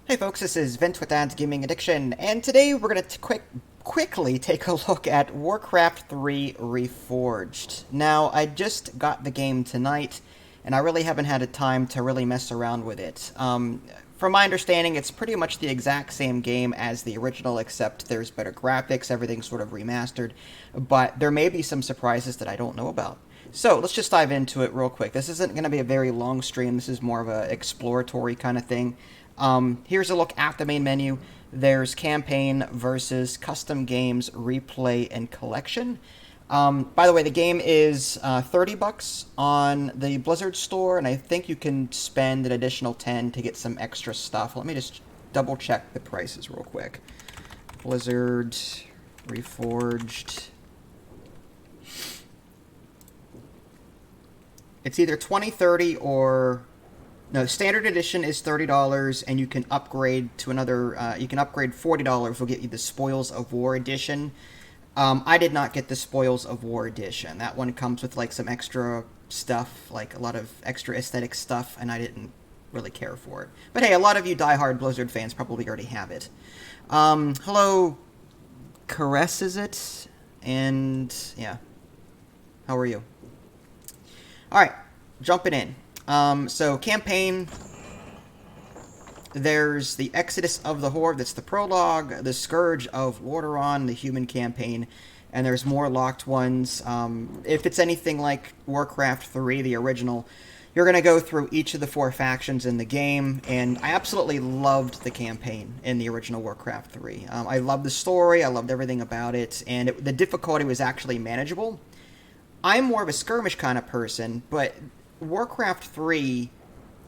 Hey folks, this is Vince with Dad's Gaming Addiction, and today we're going to quickly take a look at Warcraft 3 Reforged. Now, I just got the game tonight, and I really haven't had a time to really mess around with it. From my understanding, it's pretty much the exact same game as the original, except there's better graphics, everything's sort of remastered, but there may be some surprises that I don't know about. So, let's just dive into it real quick. This isn't going to be a very long stream, this is more of an exploratory kind of thing. Here's a look at the main menu. There's campaign versus custom games, replay, and collection. By the way, the game is $30 on the Blizzard store, and I think you can spend an additional 10 to get some extra stuff. Let me just double check the prices real quick. Blizzard, Reforged. It's either 20, 30, or no, standard edition is $30, and you can upgrade to another. You can upgrade $40. Will get you the Spoils of War edition. I did not get the Spoils of War edition. That one comes with like some extra stuff, like a lot of extra aesthetic stuff, and I didn't really care for it. But hey, a lot of you diehard Blizzard fans probably already have it. Hello, Caress, is it? And yeah, how are you? All right, jumping in. So campaign, there's the Exodus of the Horde, that's the prologue, the Scourge of Lordaeron, the human campaign, and there's more locked ones. If it's anything like Warcraft 3, the original, you're going to go through each of the 4 factions in the game, and I absolutely loved the campaign in the original Warcraft 3. I loved the story, I loved everything about it, and the difficulty was actually manageable. I'm more of a skirmish kind of person, but Warcraft 3,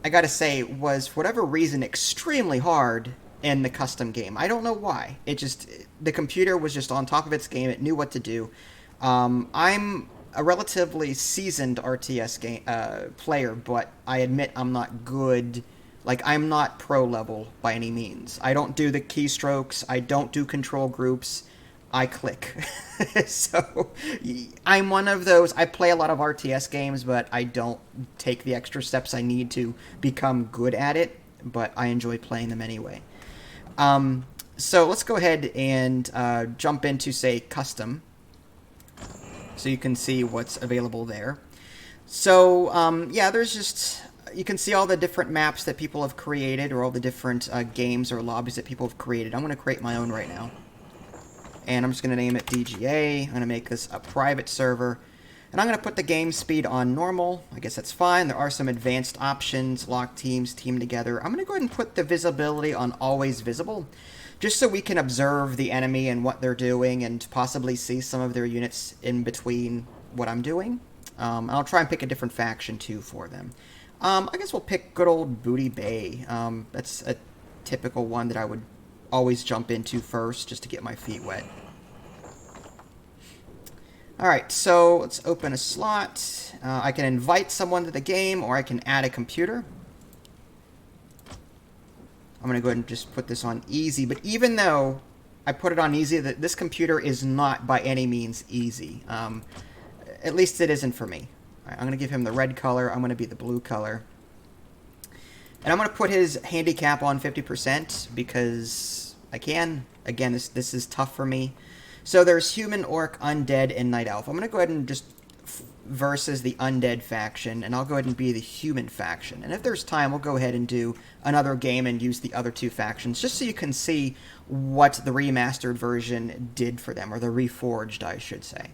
I gotta say, was, for whatever reason, extremely hard in the custom game. I don't know why. The computer was just on top of its game. It knew what to do. I'm a relatively seasoned RTS player, but I admit I'm not good. Like, I'm not pro level by any means. I don't do the keystrokes. I don't do control groups. I click. So I'm one of those. I play a lot of RTS games, but I don't take the extra steps I need to become good at it, but I enjoy playing them anyway. So let's go ahead and jump into, say, custom, so you can see what's available there. So yeah, there's just, you can see all the different maps that people have created, or all the different games or lobbies that people have created. I'm going to create my own right now. And I'm just going to name it DGA. I'm going to make this a private server. And I'm going to put the game speed on normal. I guess that's fine. There are some advanced options, lock teams, team together. I'm going to go ahead and put the visibility on always visible, just so we can observe the enemy and what they're doing, and possibly see some of their units in between what I'm doing. I'll try and pick a different faction, too, for them. I guess we'll pick good old Booty Bay. That's a typical one that I would always jump into first, just to get my feet wet. Alright, so let's open a slot. I can invite someone to the game, or I can add a computer. I'm going to go ahead and just put this on easy, but even though I put it on easy, this computer is not by any means easy. At least it isn't for me. Alright, I'm going to give him the red color, I'm going to be the blue color. And I'm going to put his handicap on 50%, because I can. Again, this is tough for me. So there's Human, Orc, Undead, and Night Elf. I'm going to go ahead and just versus the Undead faction, and I'll go ahead and be the Human faction. And if there's time, we'll go ahead and do another game and use the other 2 factions, just so you can see what the remastered version did for them, or the Reforged, I should say.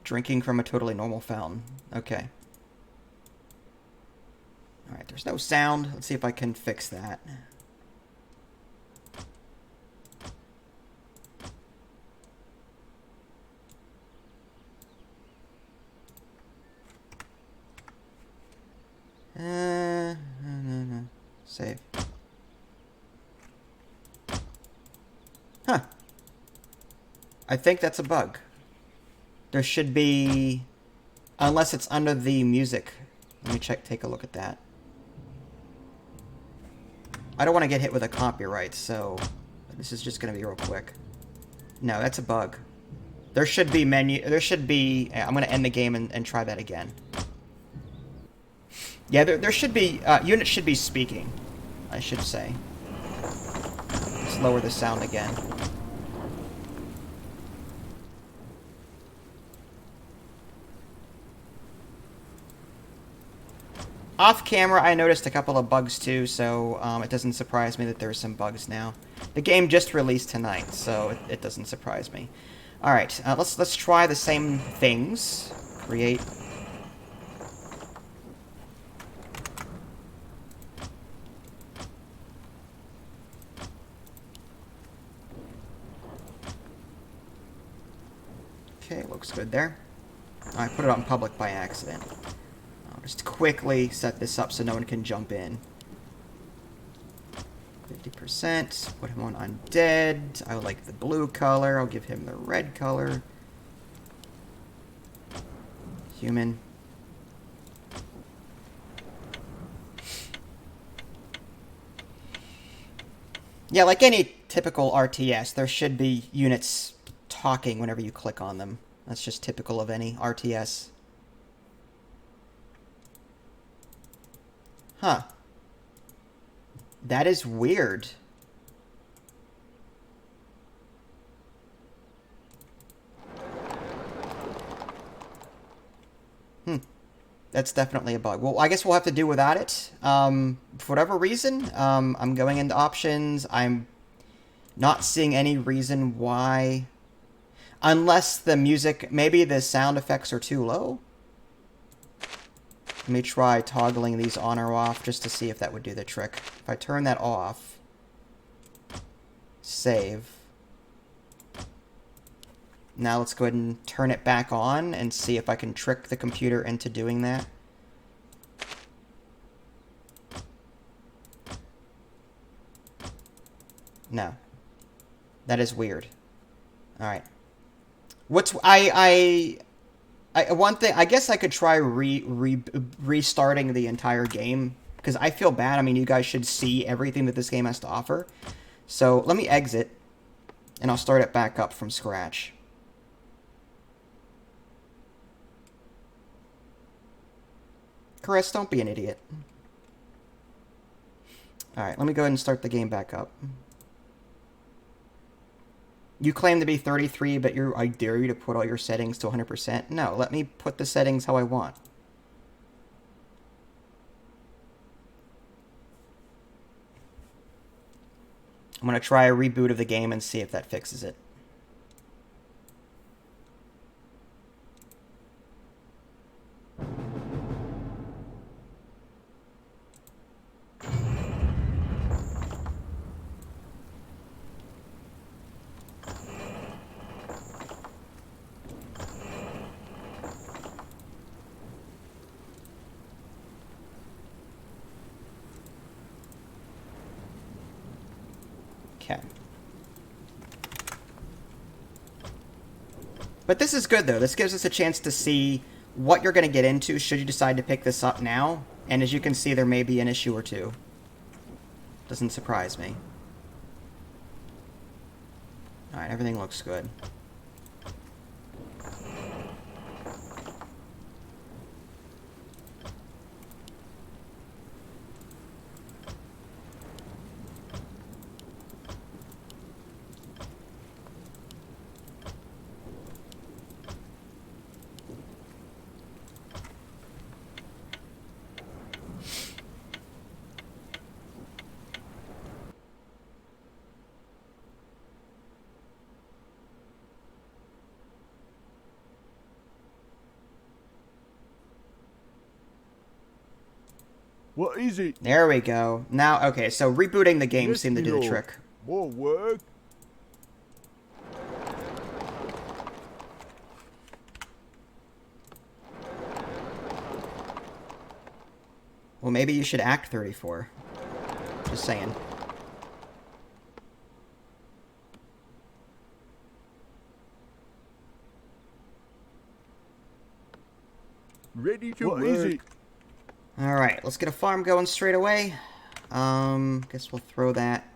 Drinking from a totally normal fountain. Okay. Alright, there's no sound. Let's see if I can fix that. Save. Huh. I think that's a bug. There should be Unless it's under the music. Let me take a look at that. I don't want to get hit with a copyright, so this is just going to be real quick. No, that's a bug. There should be I'm going to end the game and try that again. Yeah, there should be, units should be speaking, I should say. Let's lower the sound again. Off camera, I noticed a couple of bugs too, so it doesn't surprise me that there's some bugs now. The game just released tonight, so it doesn't surprise me. All right, let's try the same things. Create. Okay, looks good there. I put it on public by accident. I'll just quickly set this up so no one can jump in. 50%. Put him on Undead. I would like the blue color. I'll give him the red color. Human. Yeah, like any typical RTS, there should be units talking whenever you click on them. That's just typical of any RTS. Huh. That is weird. That's definitely a bug. Well, I guess we'll have to do without it. For whatever reason, I'm going into options. I'm not seeing any reason why. Unless the music, maybe the sound effects are too low. Let me try toggling these on or off just to see if that would do the trick. If I turn that off, save. Now let's go ahead and turn it back on and see if I can trick the computer into doing that. No. That is weird. Alright. One thing, I guess I could try restarting the entire game, because I feel bad. I mean, you guys should see everything that this game has to offer. So let me exit, and I'll start it back up from scratch. Chris, don't be an idiot. Alright, let me go ahead and start the game back up. You claim to be 33, but I dare you to put all your settings to 100%. No, let me put the settings how I want. I'm going to try a reboot of the game and see if that fixes it. Okay. But this is good, though. This gives us a chance to see what you're going to get into should you decide to pick this up now. And as you can see, there may be an issue or two. Doesn't surprise me. Alright, everything looks good. What is it? There we go. Now, okay, so rebooting the game seemed to do the trick. More work? Well, maybe you should act 34. Just saying. Ready to work. What is it? Alright, let's get a farm going straight away. Guess we'll throw that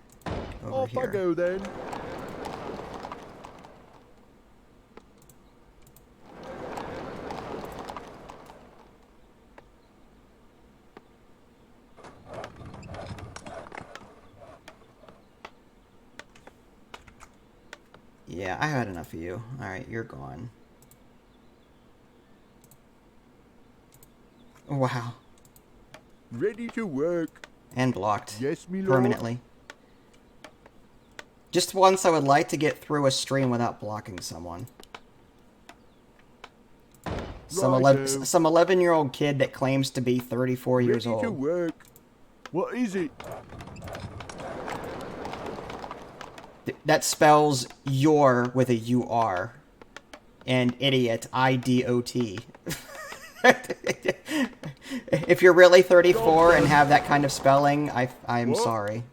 over Off here. I go then. Yeah, I had enough of you. Alright, you're gone. Wow. Ready to work. And blocked. Yes, me lord. Permanently. Just once I would like to get through a stream without blocking someone. Some 11-year-old kid that claims to be 34 years old. Ready to work. What is it? That spells your with a U-R. And idiot, I-D-O-T. If you're really 34 and have that kind of spelling, I'm sorry.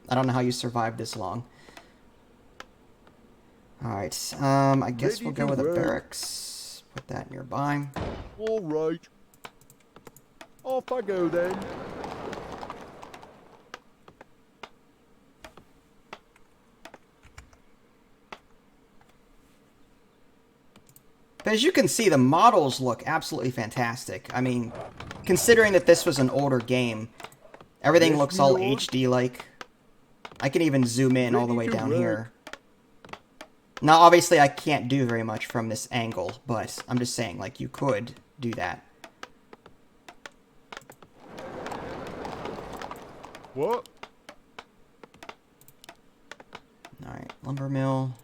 I don't know how you survived this long. Alright, I guess we'll go with a barracks. Put that nearby. Alright. Off I go then. But as you can see, the models look absolutely fantastic. I mean, considering that this was an older game, everything looks all HD-like. I can even zoom in all the way down here. Now, obviously, I can't do very much from this angle, but I'm just saying, like, you could do that. What? Alright, lumber mill.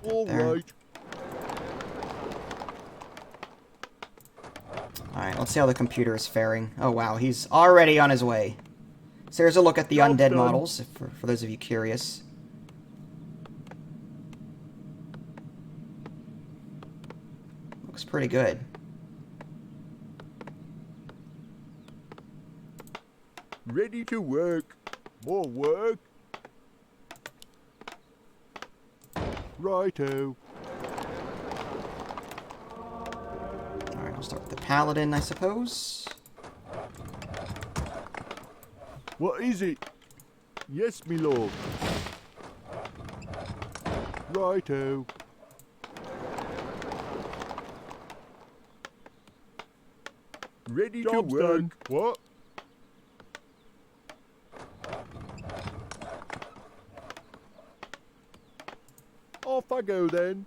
Alright. Alright, let's see how the computer is faring. Oh, wow, he's already on his way. So here's a look at the Undead models, for those of you curious. Looks pretty good. Ready to work. More work. Righto. Alright, I'll start with the Paladin, I suppose. What is it? Yes, me lord. Righto. Ready to work. Done. What? Off I go then.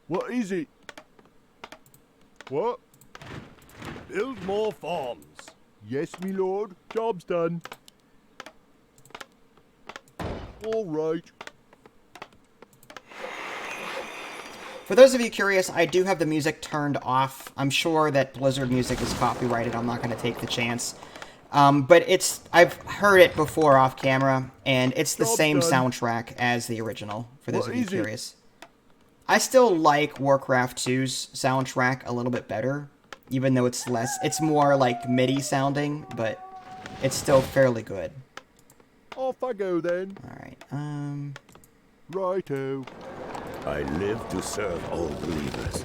What is it? What? Build more farms. Yes, me lord. Job's done. All right. For those of you curious, I do have the music turned off. I'm sure that Blizzard music is copyrighted. I'm not going to take the chance. But I've heard it before off camera, and it's the same soundtrack as the original, for those of you curious. I still like Warcraft 2's soundtrack a little bit better, even though it's more like MIDI sounding, but it's still fairly good. Off I go then. Alright, Righto. I live to serve all believers.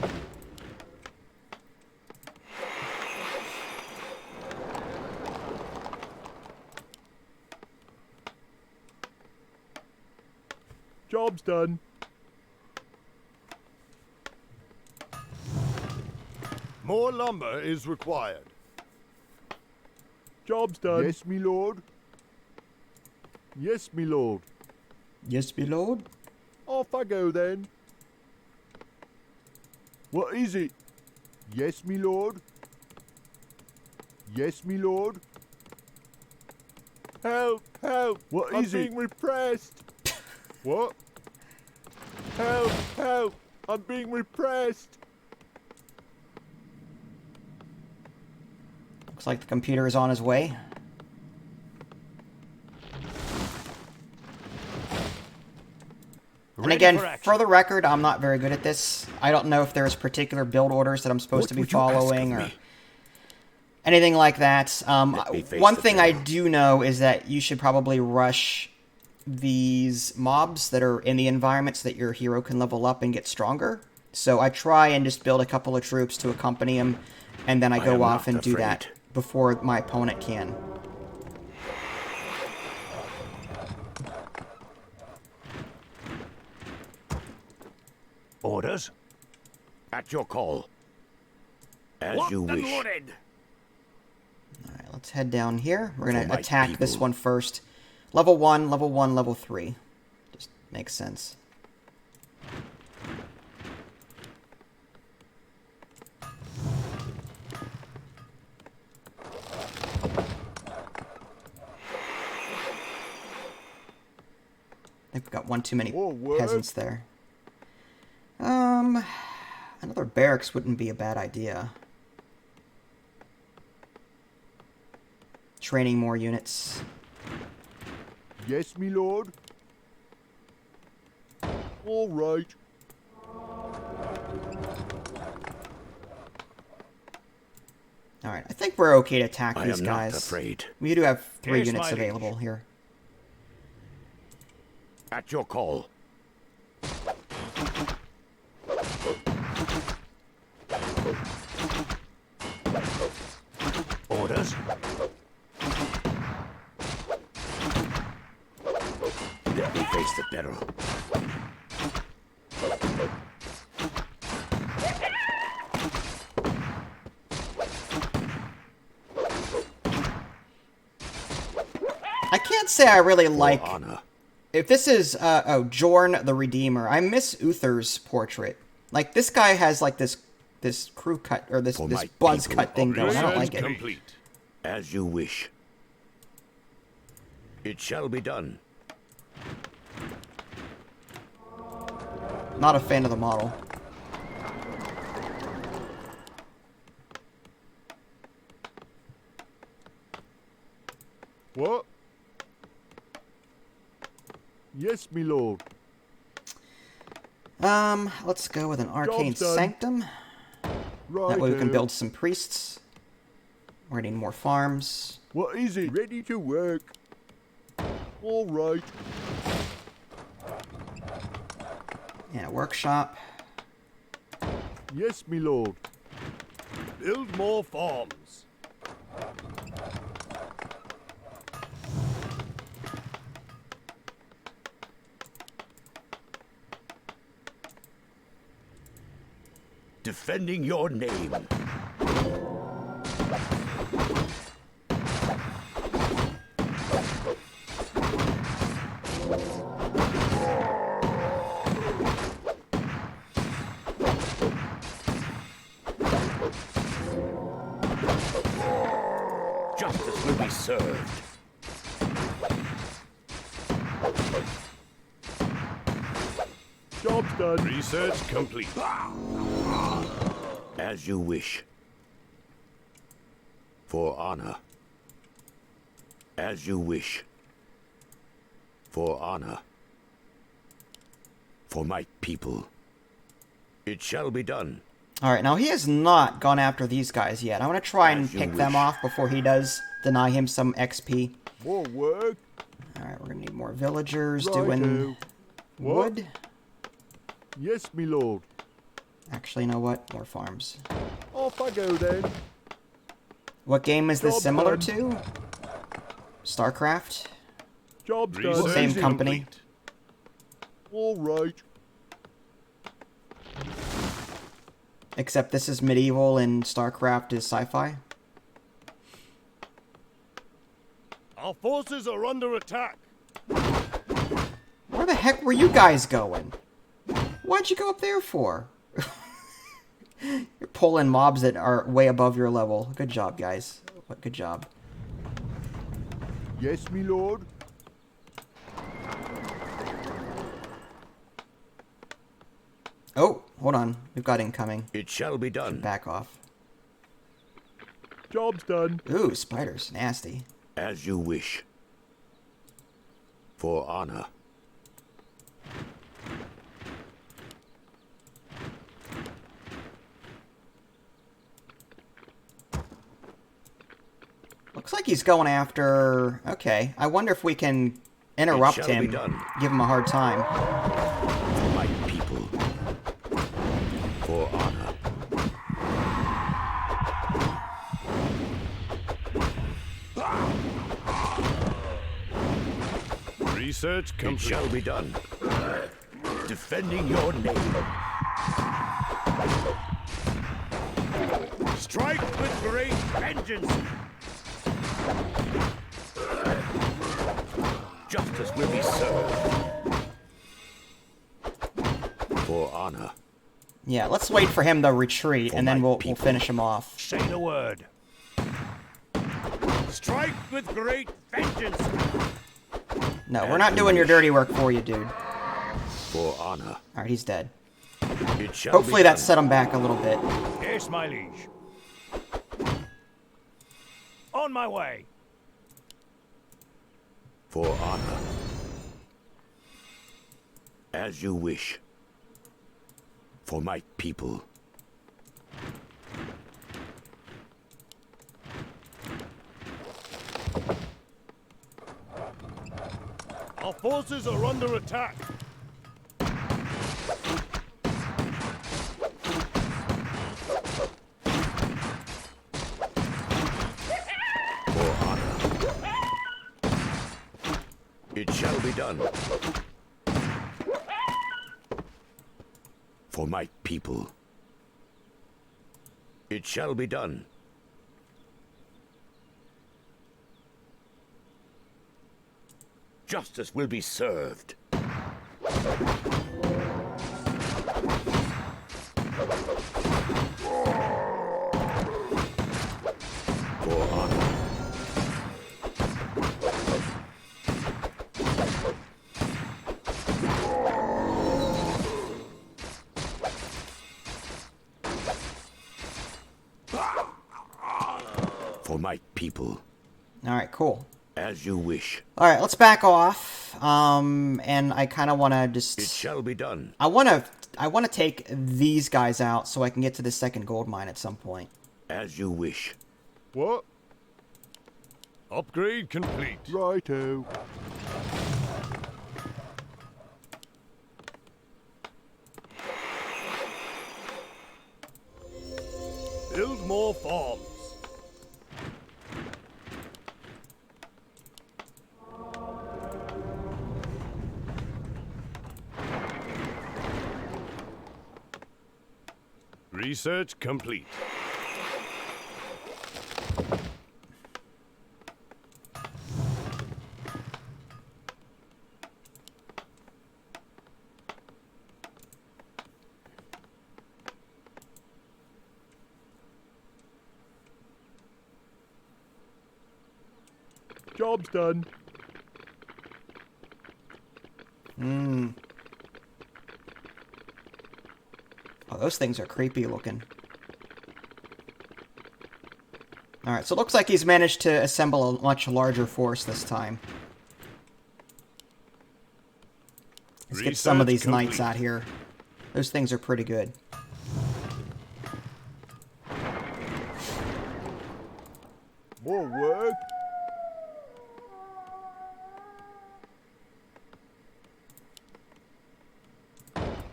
Job's done. More lumber is required. Job's done. Yes, me lord. Yes, me lord. Yes, my lord. Off I go then. What is it? Yes, me lord. Yes, me lord. Help! Help! What is it? I'm being repressed. What? Help! Help! I'm being repressed. Looks like the computer is on his way. And again, for the record, I'm not very good at this. I don't know if there's particular build orders that I'm supposed to be following, or anything like that. Let me face One the thing I peril. do know is that you should probably rush these mobs that are in the environment so that your hero can level up and get stronger. So I try and just build a couple of troops to accompany him, and then I I go am off not and do that afraid. before my opponent can. Orders? At your call. As you wish. Alright, let's head down here. We're going For to my attack this people. one first. Level 1, level 1, level 3. Just makes sense. I think we've got one too many Whoa, what? peasants there. Another barracks wouldn't be a bad idea. Training more units. Yes, me lord. All right. Alright, I think we're okay to attack I these am guys. not afraid. We do have 3 Here's units my liege. available here. At your call. Orders? Let me face the peril. I can't say I really like... For honor. If this is, Jorn the Redeemer, I miss Uther's portrait. Like, this guy has, like, this crew cut, or this For this my buzz people, cut thing going. I don't like it. complete. As you wish. It shall be done. Not a fan of the model. What? Yes, me lord. Let's go with an Arcane Job's done. Sanctum. Right. That way we can build some priests. We're gonna need more farms. What is it? Ready to work. All right. And a workshop. Yes, me lord. Build more farms. Defending your name. Justice will be served. Job's done. Research complete. As you wish. For honor. As you wish. For honor. For my people. It shall be done. Alright, now he has not gone after these guys yet. I want to try and As you pick them wish. off before he does deny him some XP. More work. Alright, we're gonna need more villagers Righto. doing What? wood. Yes, me lord. Actually, you know what? More farms. Off I go then. What game is this Job similar done. to? StarCraft? Job's done. Same company. All right. Except this is medieval and StarCraft is sci-fi. Our forces are under attack. Where the heck were you guys going? Why'd you go up there for? You're pulling mobs that are way above your level. Good job, guys. Good job. Yes, me lord. Oh, hold on. We've got incoming. It shall be done. Back off. Job's done. Ooh, spiders. Nasty. As you wish. For honor. Looks like he's going after... Okay, I wonder if we can interrupt shall him, be done. give him a hard time. For my people. For honor. Research It complete. shall be done. Defending your name. Strike with great vengeance. Justice will be served. For honor. Yeah, let's wait for him to retreat, For and then my we'll people. finish him off. Say the word. Strike with great vengeance. No, we're not doing your dirty work for you, dude. For honor. Alright, he's dead. It shall Hopefully be that set him back a little bit. Yes, my liege. On my way. For honor. As you wish. For my people. Our forces are under attack. For honor. It shall be done. For my people. It shall be done. Justice will be served. For honor. For my people. Alright, cool. As you wish. Alright, let's back off. And I kind of want to just... It shall be done. I want to take these guys out so I can get to the second gold mine at some point. As you wish. What? Upgrade complete. Righto. Build more farms. Research complete. Job's done. Oh, those things are creepy looking. Alright, so it looks like he's managed to assemble a much larger force this time. Let's get some of these knights out here. Those things are pretty good. More work.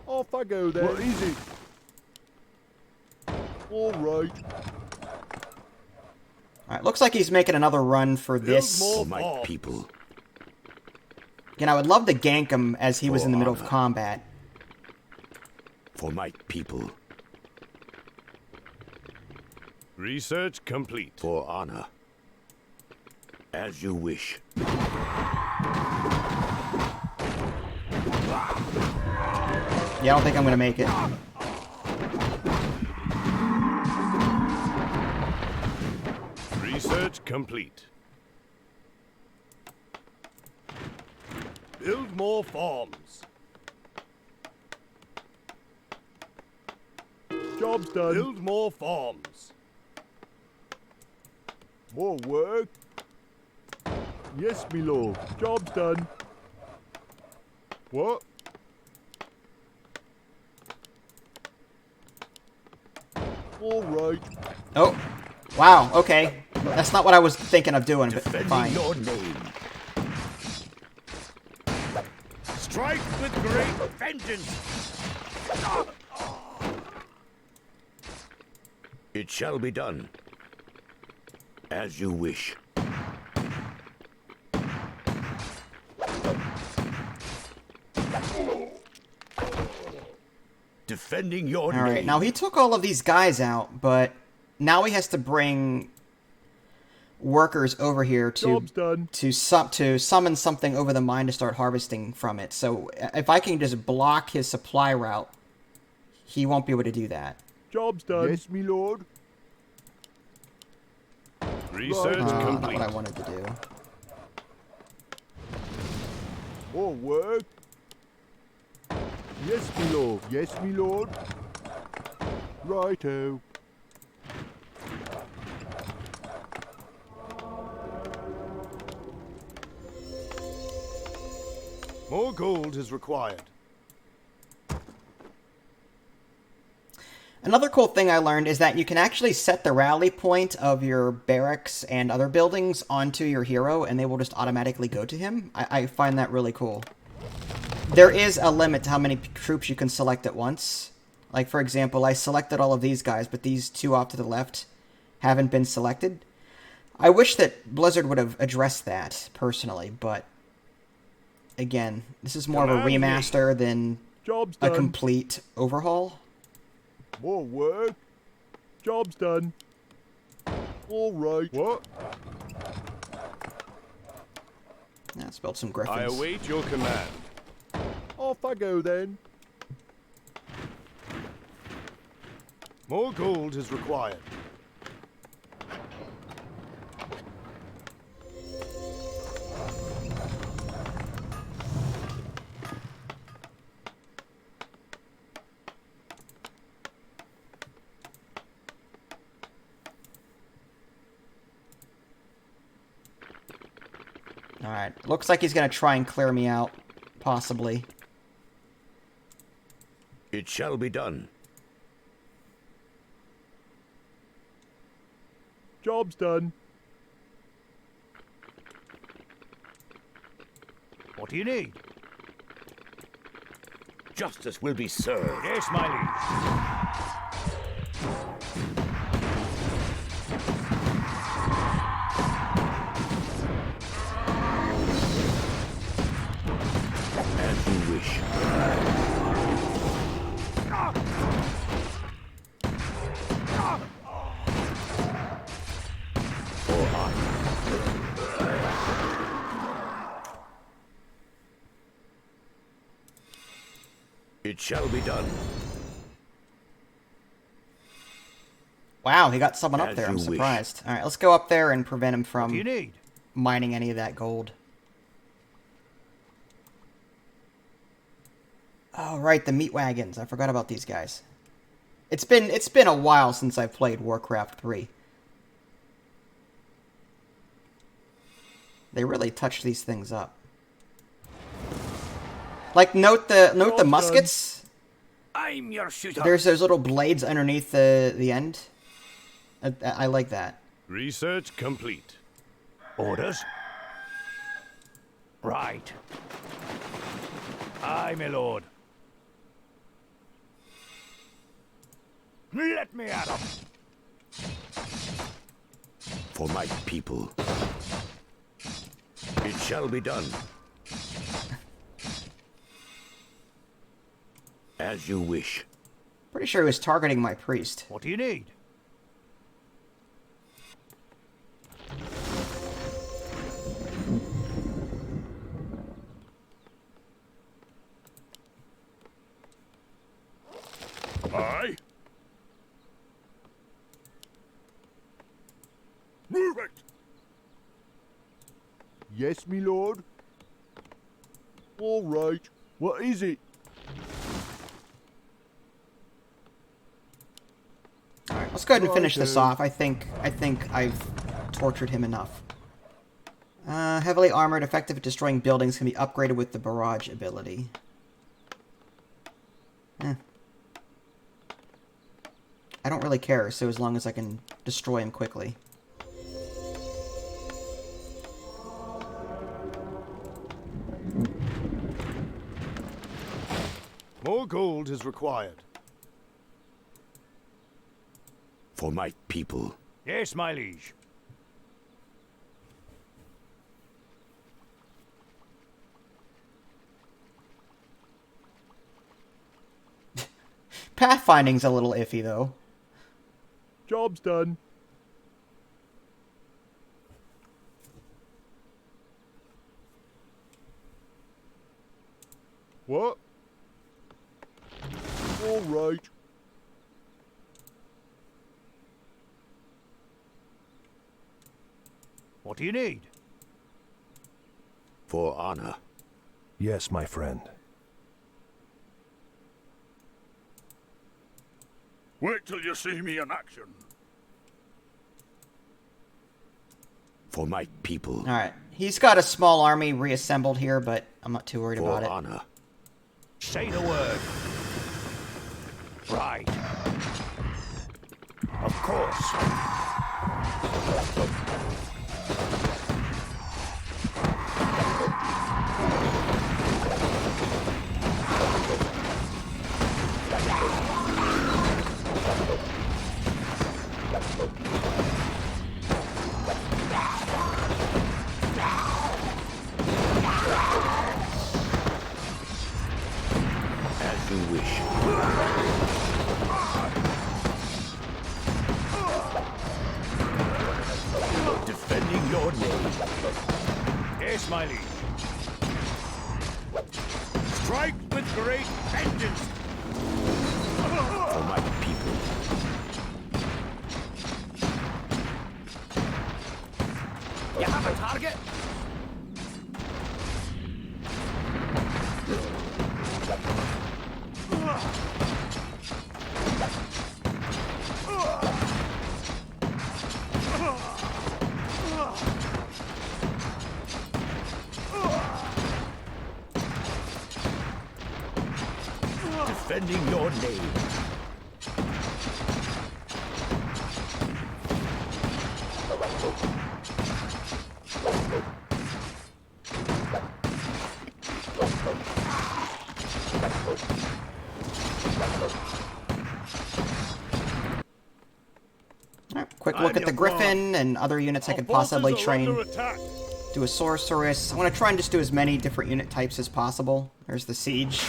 Off I go then. What is it? All right. Alright, looks like he's making another run for this. For my people. Again, I would love to gank him as he was in the middle of combat. For my people. Research complete. For honor. As you wish. Yeah, I don't think I'm going to make it. Research complete. Build more farms. Job's done. Build more farms. More work. Yes, me lord. Job's done. What? All right. Oh, wow, okay. That's not what I was thinking of doing, but Defending fine. your name. Strike with great vengeance. It shall be done. As you wish. Defending your name. Alright, now he took all of these guys out, but now he has to bring workers over here Job's done. to summon something over the mine to start harvesting from it. So if I can just block his supply route, he won't be able to do that. Job's done. Yes, me lord. Research Not complete. what I wanted to do. More work. Yes, me lord. Yes, me lord. Righto. More gold is required. Another cool thing I learned is that you can actually set the rally point of your barracks and other buildings onto your hero, and they will just automatically go to him. I find that really cool. There is a limit to how many troops you can select at once. Like, for example, I selected all of these guys, but these two off to the left haven't been selected. I wish that Blizzard would have addressed that, personally, but again, this is more of a remaster than Job's a done. complete overhaul. More work. Job's done. All right. What? Let's build some I griffins. await your command. Off I go then. More gold is required. Alright, looks like he's gonna try and clear me out, possibly. It shall be done. Job's done. What do you need? Justice will be served. Yes, my liege. As you wish. For honor. It shall be done. Wow, he got someone up As there. I'm you wish. surprised. Alright, let's go up there and prevent him What do you from need? mining any of that gold. Oh, right, the meat wagons. I forgot about these guys. It's been a while since I played Warcraft 3. They really touched these things up. Like, note the muskets. I'm your shooter. There's those little blades underneath the end. I like that. Research complete. Orders? Right. Aye, my lord. Let me at him. For my people. It shall be done. As you wish. Pretty sure he was targeting my priest. What do you need? Aye. Move it. Yes, me lord. All right. What is it? Alright, let's go ahead and finish this Righto. off. I think I've tortured him enough. Heavily armored, effective at destroying buildings, can be upgraded with the barrage ability. I don't really care, so as long as I can destroy him quickly. More gold is required. For my people. Yes, my liege. Pathfinding's a little iffy, though. Job's done. What? All right. What do you need? For honor. Yes, my friend. Wait till you see me in action. For my people. Alright. He's got a small army reassembled here, but I'm not too worried about For it. honor. Say the word. Right. Of course. As you wish. Defending your name. Yes, my liege. Strike with great vengeance. For my people. You have a target? Defending your name. Alright, quick look at the Griffin and other units I could possibly train. Do a Sorceress. I want to try and just do as many different unit types as possible. There's the Siege.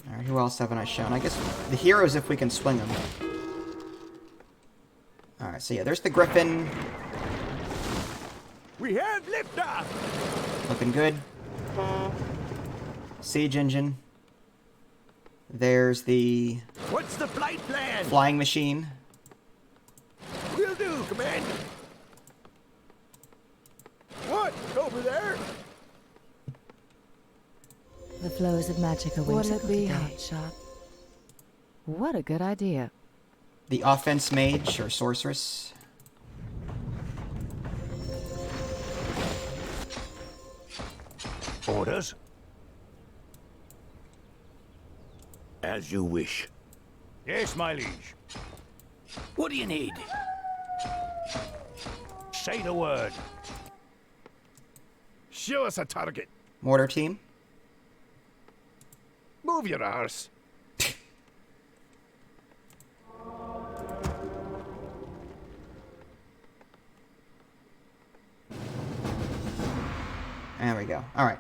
Alright, who else haven't I shown? I guess the heroes if we can swing them. Alright, so yeah, there's the Griffin. We have liftoff! Looking good. Siege engine. There's the What's the flight plan? flying machine. Will do, Commander. What? Over there? The flows of magic are What'll whimsical it be, today. Hotshot? What a good idea. The offense mage or sorceress. Orders? As you wish. Yes, my liege. What do you need? Say the word. Show us a target. Mortar team. Move your arse. There we go. Alright.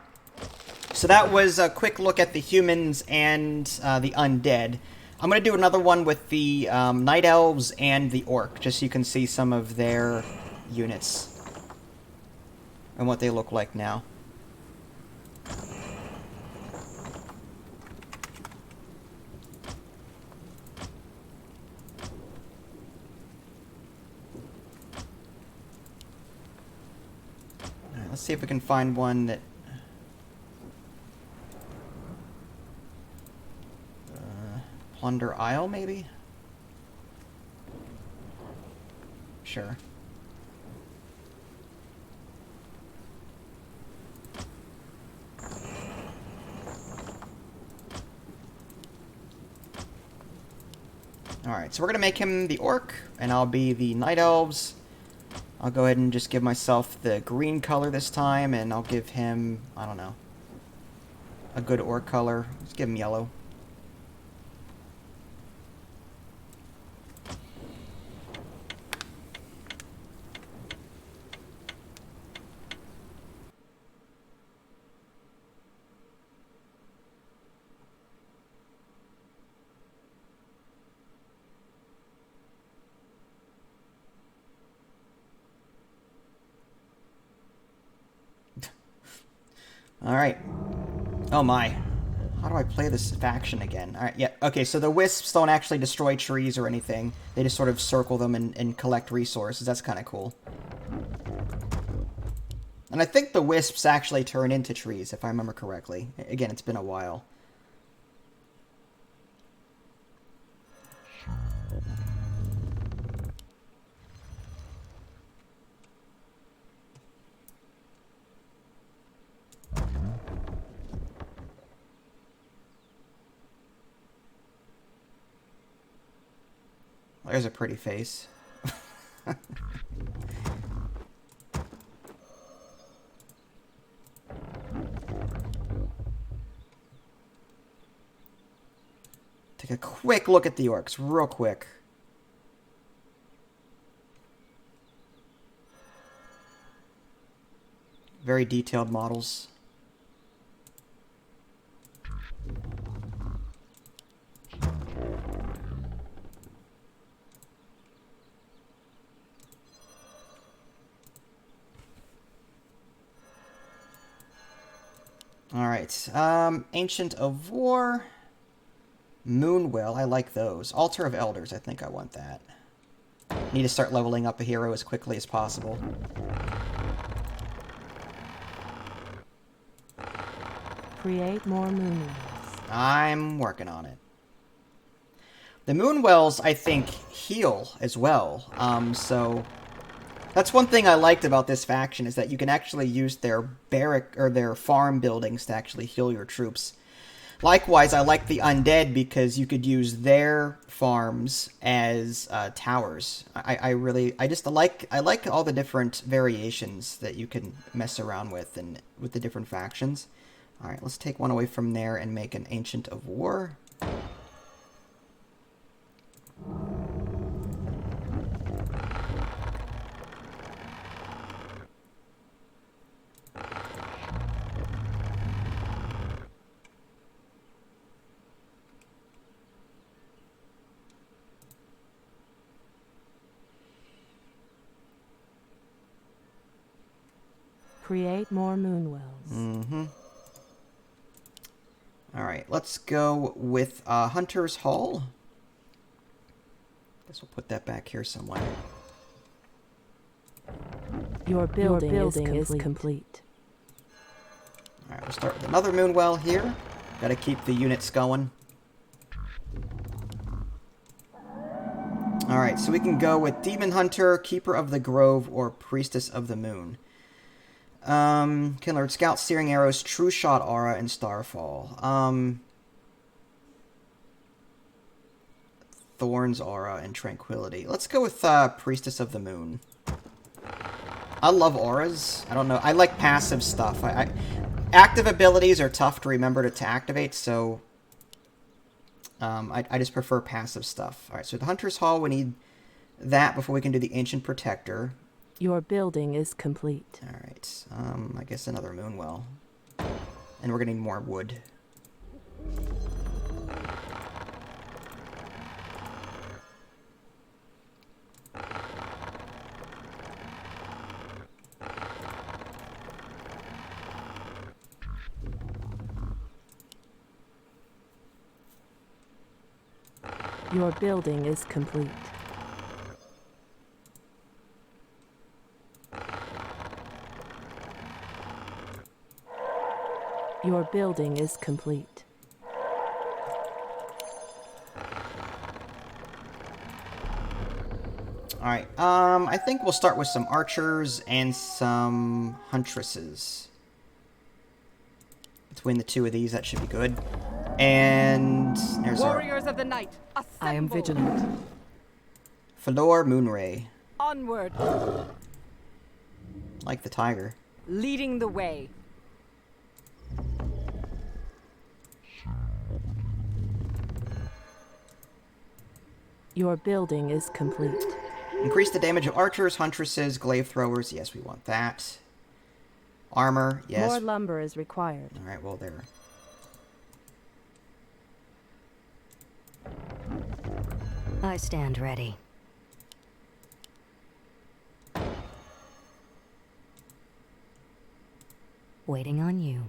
So that was a quick look at the humans and the undead. I'm going to do another one with the Night Elves and the Orc, just so you can see some of their units and what they look like now. Alright, let's see if we can find one that... Plunder Isle, maybe? Sure. Alright, so we're going to make him the Orc, and I'll be the Night Elves. I'll go ahead and just give myself the green color this time, and I'll give him, I don't know, a good orc color. Let's give him yellow. Alright. Oh my. How do I play this faction again? Alright, yeah. Okay, so the wisps don't actually destroy trees or anything. They just sort of circle them and collect resources. That's kind of cool. And I think the wisps actually turn into trees, if I remember correctly. Again, it's been a while. There's a pretty face. Take a quick look at the orcs, real quick. Very detailed models. Alright, Ancient of War, Moonwell, I like those. Altar of Elders, I think I want that. Need to start leveling up a hero as quickly as possible. Create more moonwells. I'm working on it. The Moonwells, I think, heal as well, so... That's one thing I liked about this faction, is that you can actually use their barrack or their farm buildings to actually heal your troops. Likewise, I like the Undead because you could use their farms as towers. I like all the different variations that you can mess around with and with the different factions. All right, let's take one away from there and make an Ancient of War. Create more moonwells. Mm-hmm. Alright, let's go with Hunter's Hall. Guess we'll put that back here somewhere. Your building is complete. Alright, we'll start with another Moonwell here. Gotta keep the units going. Alright, so we can go with Demon Hunter, Keeper of the Grove, or Priestess of the Moon. Can learn Scout, Searing Arrows, True Shot Aura, and Starfall. Thorns Aura and Tranquility. Let's go with Priestess of the Moon. I love auras. I don't know. I like passive stuff. Active abilities are tough to remember to activate, so I just prefer passive stuff. Alright, so the Hunter's Hall, we need that before we can do the Ancient Protector. Your building is complete. Alright, I guess another Moonwell. And we're gonna need more wood. Your building is complete. Your building is complete. Alright, I think we'll start with some archers and some huntresses. Between the two of these, that should be good. And there's Warriors of the Night, assemble. I am vigilant. Falor Moonray. Onward. Like the tiger. Leading the way. Your building is complete. Increase the damage of archers, huntresses, glaive throwers. Yes, we want that. Armor, yes. More lumber is required. Alright, well, there. I stand ready. Waiting on you.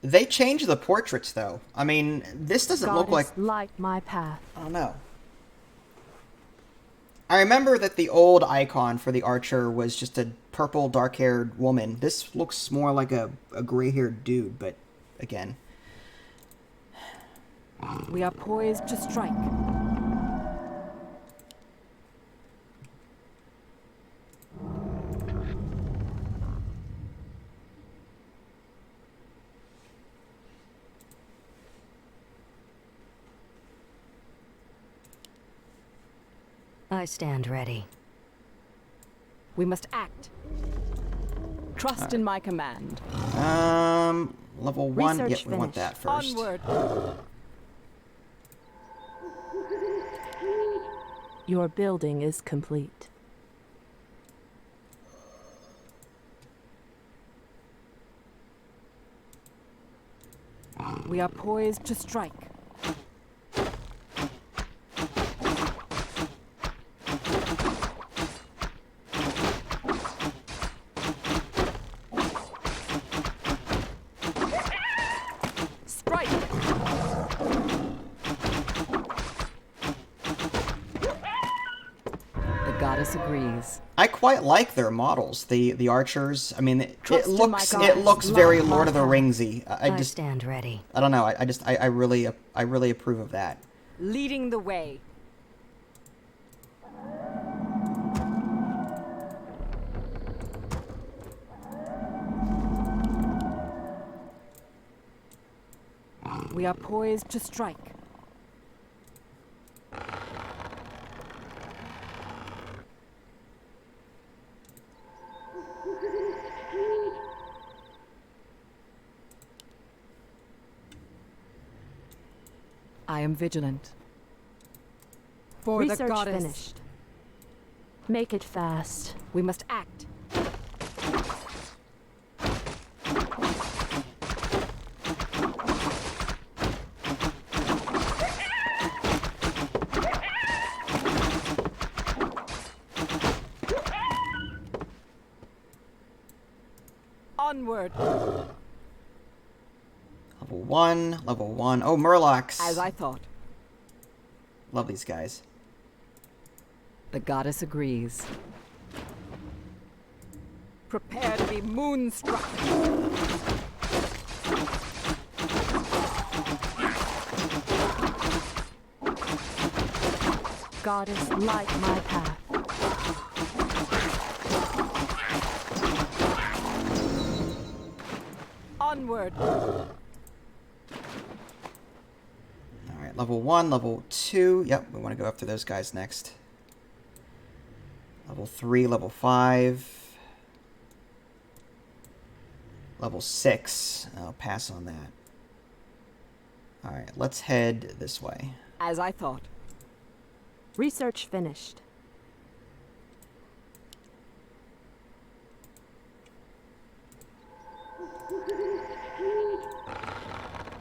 They changed the portraits, though. I mean, this doesn't look like... light my path. I don't know. I remember that the old icon for the archer was just a purple, dark-haired woman. This looks more like a gray-haired dude, but again... We are poised to strike. I stand ready. We must act. Trust in my command. Level 1. Research Yep, we want finished. that first. Onward. Your building is complete. We are poised to strike. Strike! The goddess agrees. I quite like their models, the archers. I mean, it Trust in my looks goddess. very Love Lord of the my Ringsy. I I just stand ready. I don't know. I really approve of that. Leading the way. We are poised to strike. I am vigilant. For Research the goddess. finished. Make it fast. We must act. Onward. Level 1, level 1. Oh, Murlocs. As I thought. Love these guys. The goddess agrees. Prepare to be moonstruck. Goddess, light my path. Onward. Alright, level 1, level 2. Yep, we want to go after those guys next. Level 3, level 5. Level 6. I'll pass on that. Alright, let's head this way. As I thought. Research finished.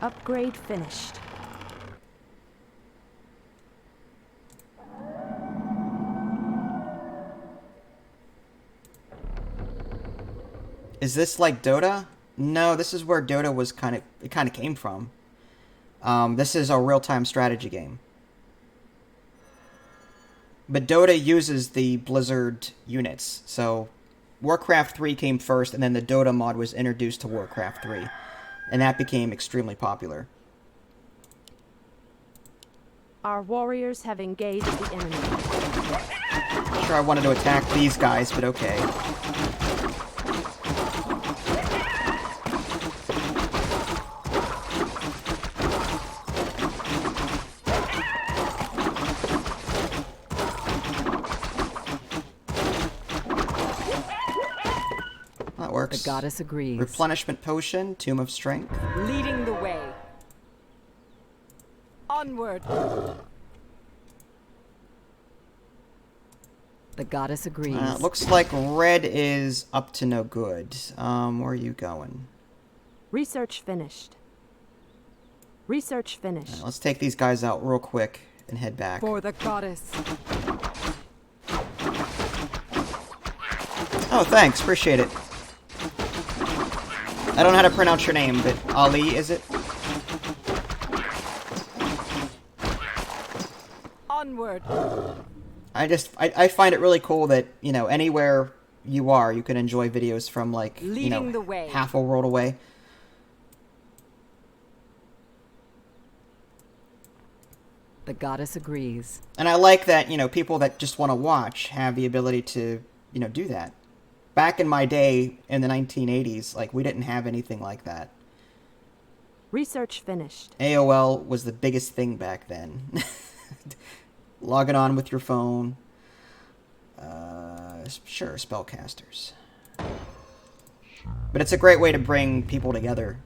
Upgrade finished. Is this like Dota? No, this is where Dota was kind of came from. This is a real-time strategy game. But Dota uses the Blizzard units, so Warcraft 3 came first, and then the Dota mod was introduced to Warcraft 3, and that became extremely popular. Our warriors have engaged the enemy. Not sure I wanted to attack these guys, but okay. works. The goddess agrees. Replenishment potion, Tomb of Strength. Leading the way. Onward. The goddess agrees. Looks like red is up to no good. Where are you going? Research finished. Research finished. Let's take these guys out real quick and head back. For the goddess. Oh, thanks. Appreciate it. I don't know how to pronounce your name, but Ali, is it? Onward. I find it really cool that, you know, anywhere you are, you can enjoy videos from, like, you know, Leading the way. half a world away. The goddess agrees. And I like that, you know, people that just want to watch have the ability to, you know, do that. Back in my day, in the 1980s, like, we didn't have anything like that. Research finished. AOL was the biggest thing back then. Logging on with your phone. Sure, spellcasters. But it's a great way to bring people together.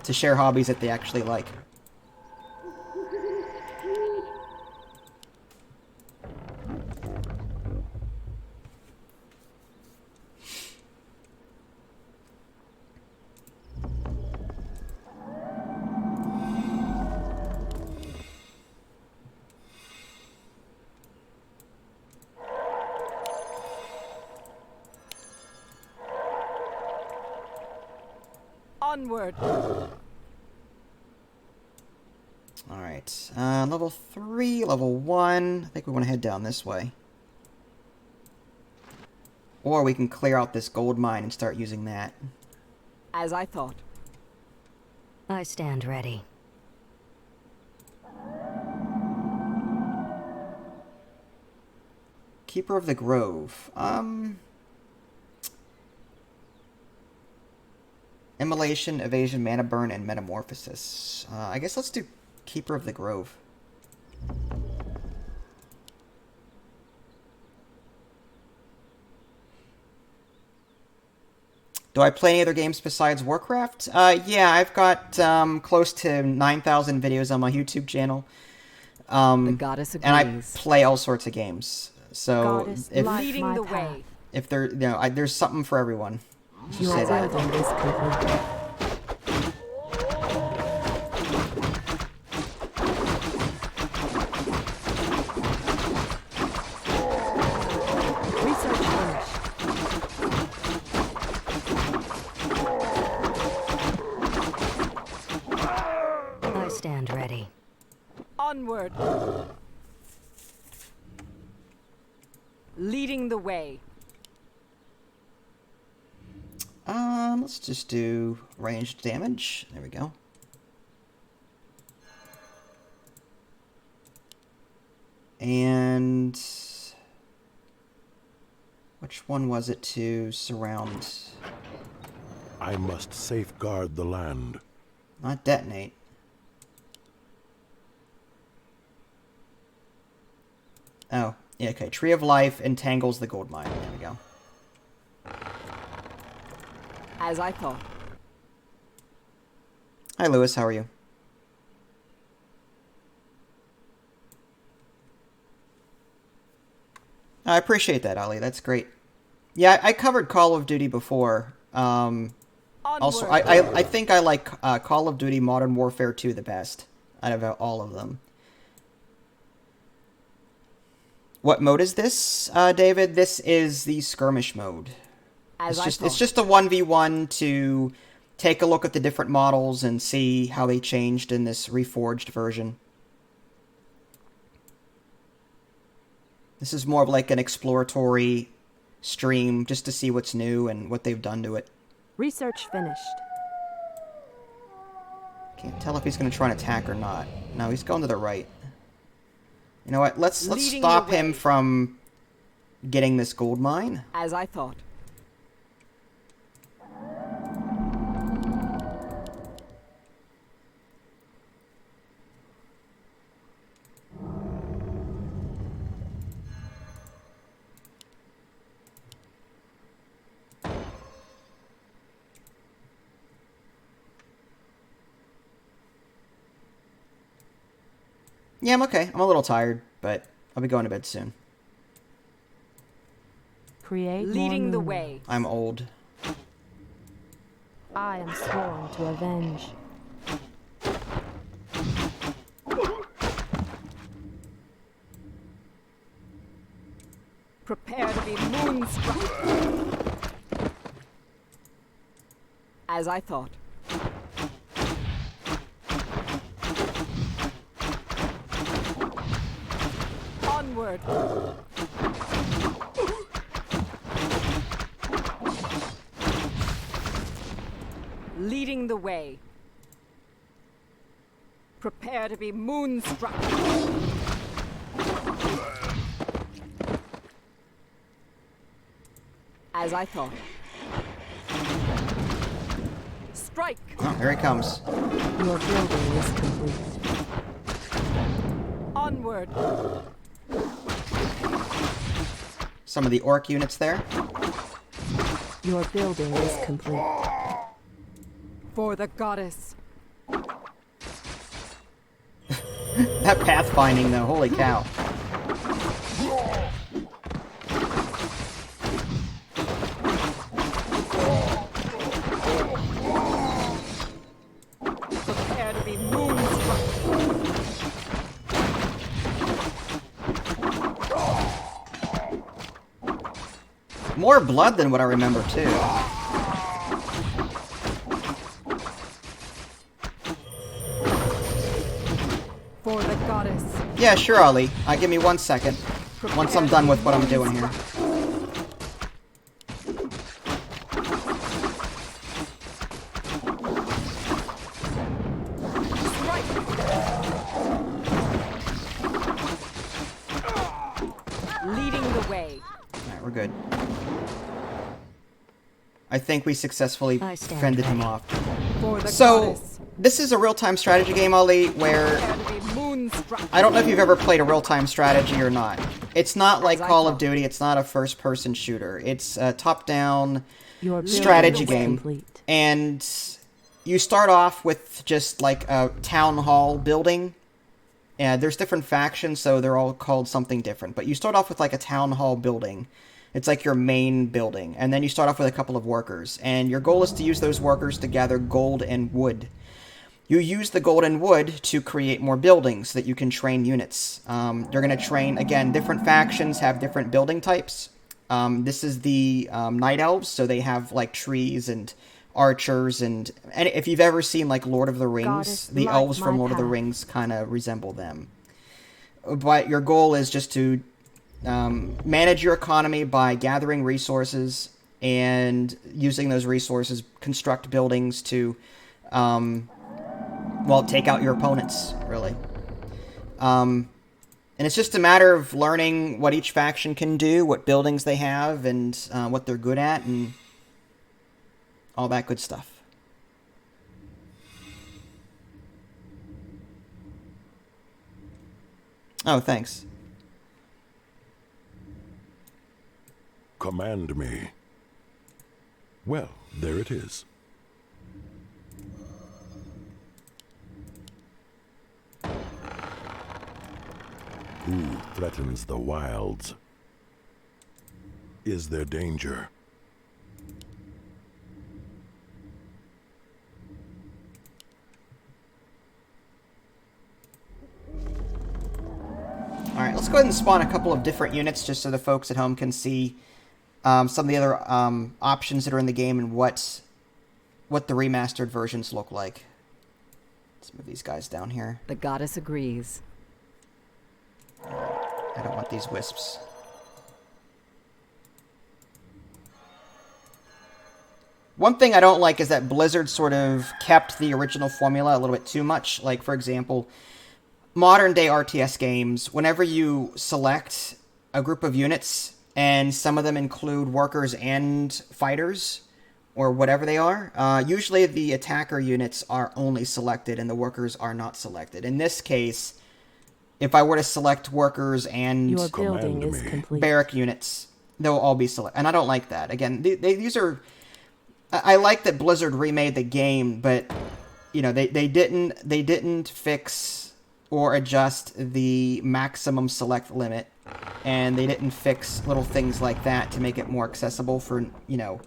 To share hobbies that they actually like. Onward. Alright, level 3, level 1. I think we want to head down this way. Or we can clear out this gold mine and start using that. As I thought. I stand ready. Keeper of the Grove. Immolation, Evasion, Mana Burn, and Metamorphosis. I guess let's do Keeper of the Grove. Do I play any other games besides Warcraft? Yeah, I've got close to 9,000 videos on my YouTube channel. The goddess agrees. And I play all sorts of games. So Goddess if light Leading my the path. way. if there, you know, there's something for everyone. Just say that. Building is complete. Research finished. I stand ready. Onward. Leading the way. Let's just do ranged damage. There we go. And which one was it to surround? I must safeguard the land. Not detonate. Oh, yeah, okay. Tree of Life entangles the gold mine. There we go. As I thought. Hi, Lewis. How are you? I appreciate that, Ali. That's great. Yeah, I covered Call of Duty before. Also, I think I like Call of Duty Modern Warfare 2 the best out of all of them. What mode is this, David? This is the skirmish mode. As It's just a 1v1 to take a look at the different models and see how they changed in this Reforged version. This is more of like an exploratory stream just to see what's new and what they've done to it. Research finished. Can't tell if he's going to try and attack or not. No, he's going to the right. You know what? Let's Leading stop the him way. from getting this gold mine. As I thought. Yeah, I'm okay. I'm a little tired, but I'll be going to bed soon. Create Leading more the moon. way. I'm old. I am sworn to avenge. Prepare to be moonstruck. As I thought. Onward. Leading the way. Prepare to be moonstruck. As I thought. Strike! Oh, here he comes. Your building is complete. Onward! Some of the orc units there. Your building is complete. For the goddess. That pathfinding, though, holy cow. Prepare to be moonstruck. More blood than what I remember, too. For the goddess. Yeah, sure, Ali. Give me 1 second. Once I'm done with what I'm doing here. Leading the way. Alright, we're good. I think we successfully I stand fended him ready. off. For the So, goddess. this is a real-time strategy game, Ali, where... Prepare to be moonstruck. I don't know if you've ever played a real-time strategy or not. It's not like As I Call of thought. Duty, it's not a first-person shooter. It's a top-down Your building strategy is game. complete. And you start off with just like a town hall building. Yeah, there's different factions, so they're all called something different. But you start off with like a town hall building. It's like your main building. And then you start off with a couple of workers. And your goal is to use those workers to gather gold and wood. You use the gold and wood to create more buildings so that you can train units. You're going to train, again, different factions have different building types. This is the Night Elves, so they have like trees and archers. And if you've ever seen like Lord of the Rings, Goddess, the light elves from my Lord of the path. Rings kind of resemble them. But your goal is just to manage your economy by gathering resources and using those resources, construct buildings to, well, take out your opponents, really. And it's just a matter of learning what each faction can do, what buildings they have, and what they're good at, and all that good stuff. Oh, thanks. Command me. Well, there it is. Who threatens the wilds? Is there danger? Alright, let's go ahead and spawn a couple of different units just so the folks at home can see some of the other options that are in the game and what the remastered versions look like. Let's move these guys down here. The goddess agrees. I don't want these wisps. One thing I don't like is that Blizzard sort of kept the original formula a little bit too much. Like, for example, modern-day RTS games, whenever you select a group of units, and some of them include workers and fighters, or whatever they are, usually the attacker units are only selected and the workers are not selected. In this case, if I were to select workers and Your building Command is me. complete. barrack units, they'll all be selected. And I don't like that. Again, these are... I like that Blizzard remade the game, but, you know, they didn't fix or adjust the maximum select limit, and they didn't fix little things like that to make it more accessible for, you know,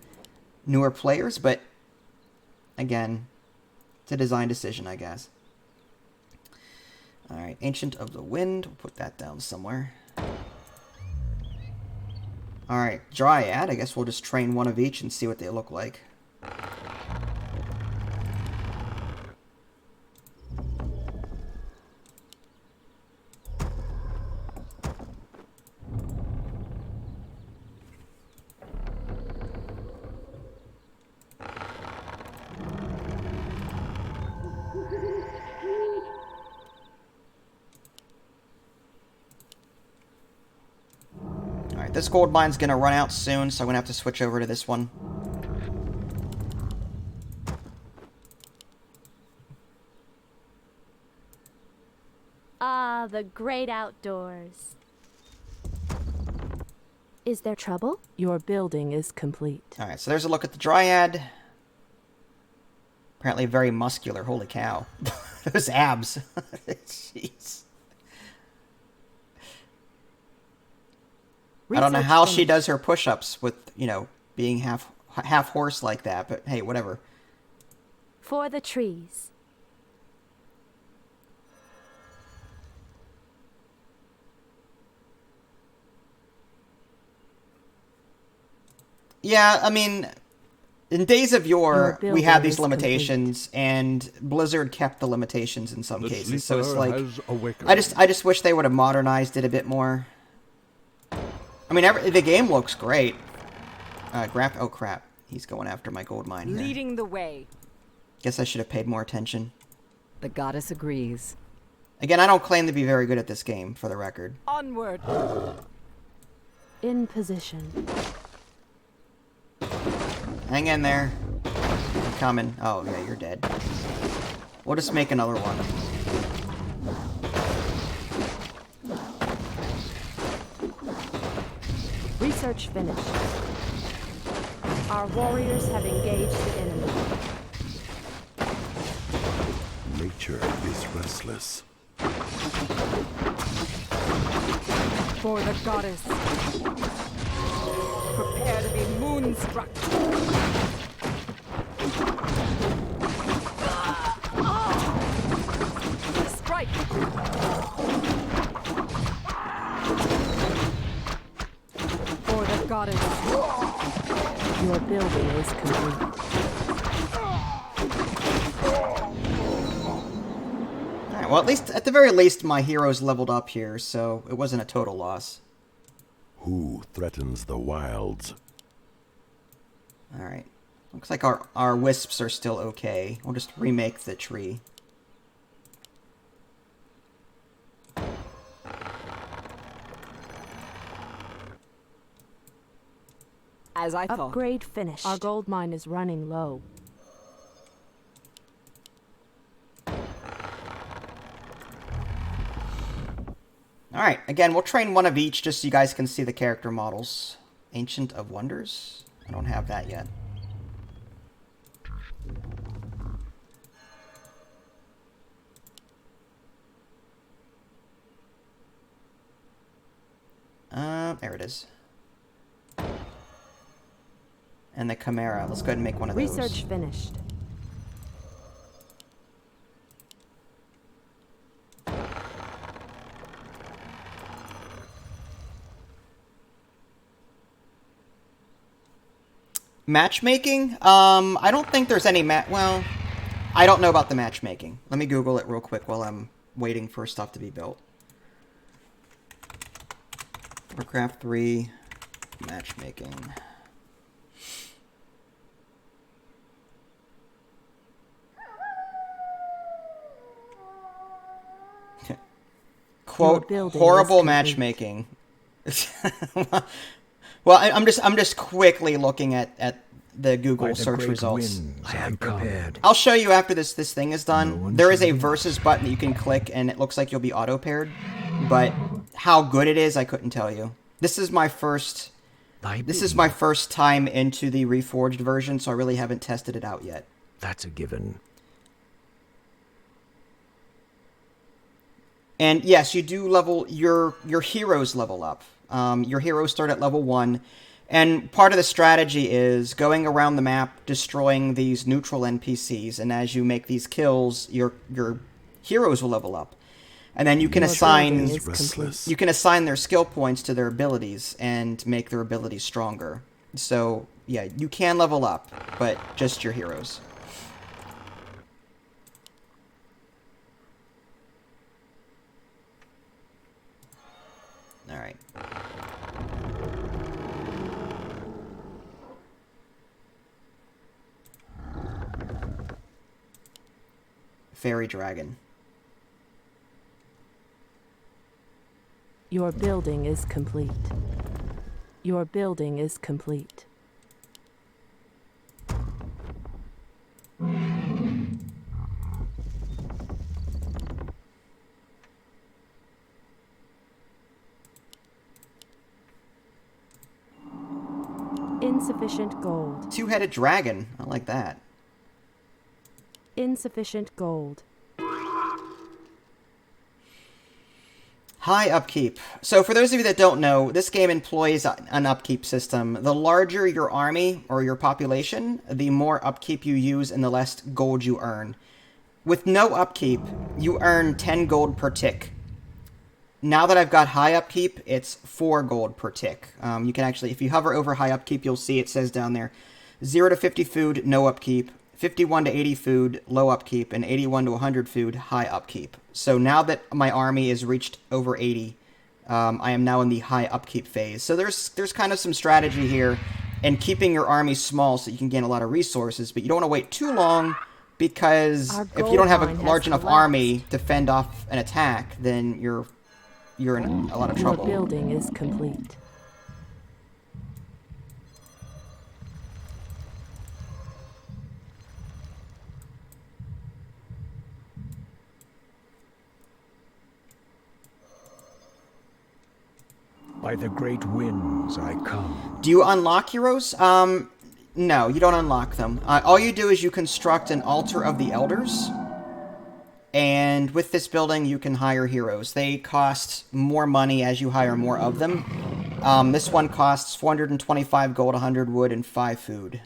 newer players, but again, it's a design decision, I guess. Alright, Ancient of the Wind, we'll put that down somewhere. Alright, Dryad, I guess we'll just train one of each and see what they look like. This gold mine's gonna run out soon, so I'm gonna have to switch over to this one. Ah, the great outdoors. Is there trouble? Your building is complete. Alright, so there's a look at the Dryad. Apparently very muscular, holy cow. Those abs. Jeez. I don't know how she does her push-ups with, you know, being half horse like that, but hey, whatever. For the trees. Yeah, I mean, in Days of Yore, we had these limitations, and Blizzard kept the limitations in some cases. So it's like, I just wish they would have modernized it a bit more. I mean, the game looks great. Oh crap, he's going after my gold mine here. Leading the way. Guess I should have paid more attention. The goddess agrees. Again, I don't claim to be very good at this game, for the record. Onward. In position. Hang in there. I'm coming. Oh, yeah, you're dead. We'll just make another one. Research finished. Our warriors have engaged the enemy. Nature is restless. For the goddess. Prepare to be moonstruck. Strike. For the goddess. Your building is complete. Alright, well, at the very least, my heroes leveled up here, so it wasn't a total loss. Who threatens the wilds? Alright. Looks like our wisps are still okay. We'll just remake the tree. As I thought. Upgrade finished. Our gold mine is running low. Alright, again, we'll train one of each just so you guys can see the character models. Ancient of Wonders? I don't have that yet. There it is. And the Chimera. Let's go ahead and make one of those. Research finished. Matchmaking? I don't think there's any well, I don't know about the matchmaking. Let me Google it real quick while I'm waiting for stuff to be built. Warcraft 3 matchmaking. Quote, horrible matchmaking. Well, I'm just quickly looking at the Google search results. I am prepared. I'll show you after this thing is done. There is a versus button that you can click, and it looks like you'll be auto-paired. But how good it is, I couldn't tell you. This is my first time into the Reforged version, so I really haven't tested it out yet. That's a given. And yes, you do level your heroes level up. Your heroes start at level 1, and part of the strategy is going around the map, destroying these neutral NPCs, and as you make these kills, your heroes will level up. And then you can assign their skill points to their abilities and make their abilities stronger. So, yeah, you can level up, but just your heroes. Alright. Fairy dragon. Your building is complete. Your building is complete. Insufficient gold. Two-headed dragon. I like that. Insufficient gold. High upkeep. So for those of you that don't know, this game employs an upkeep system. The larger your army or your population, the more upkeep you use and the less gold you earn. With no upkeep, you earn 10 gold per tick. Now that I've got high upkeep, it's 4 gold per tick. You can actually, if you hover over high upkeep, you'll see it says down there, 0 to 50 food, no upkeep. 51 to 80 food, low upkeep, and 81 to 100 food, high upkeep. So now that my army has reached over 80, I am now in the high upkeep phase. So there's kind of some strategy here in keeping your army small so you can gain a lot of resources, but you don't want to wait too long because if you don't have a large enough army to fend off an attack, then you're in a lot of trouble. Your building is complete. By the great winds I come. Do you unlock heroes? No, you don't unlock them. All you do is you construct an altar of the elders, and with this building you can hire heroes. They cost more money as you hire more of them. This one costs 425 gold, 100 wood, and 5 food.